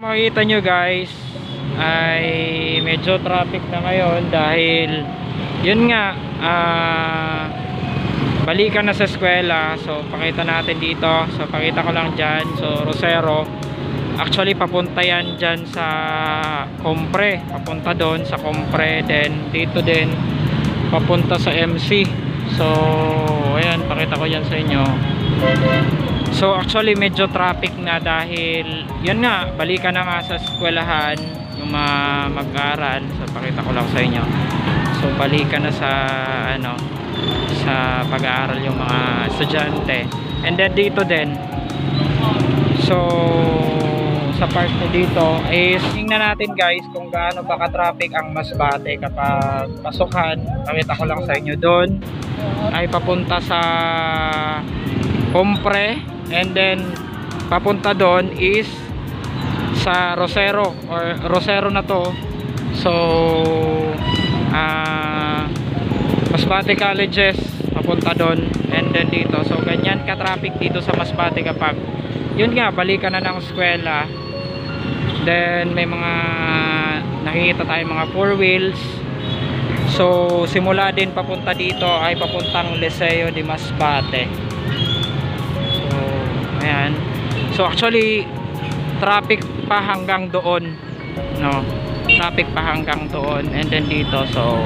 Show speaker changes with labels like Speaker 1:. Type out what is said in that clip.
Speaker 1: Makikita nyo guys ay medyo traffic na ngayon dahil yun nga balikan na sa eskwela. So pakita natin dito, so pakita ko lang dyan. So Rosero, actually papunta yan dyan sa Compre, papunta doon sa Compre, then dito din papunta sa MC. So ayan, pakita ko yan sa inyo. So actually medyo traffic na dahil yun nga, balikan na nga sa eskwelahan yung mag-aaral. So pakita ko lang sa inyo. So balikan na sa sa pag-aaral yung mga estudyante. And then dito din, so sa part na dito is tingnan natin guys kung gaano ba ka-traffic ang Masbate kapag pasukan. Pakita ko lang sa inyo, doon ay papunta sa Compre, and then papunta doon is sa Rosero, or Rosero na to. So Masbate Colleges papunta doon, and then dito. So ganyan ka-traffic dito sa Masbate kapag yun nga, balikan na ng eskwela. Then may mga nakikita tayong mga 4 wheels. So simula din papunta dito ay papuntang Liceo de Masbate. So ayan. So actually traffic pa hanggang doon, no? Traffic pa hanggang doon, and then dito. So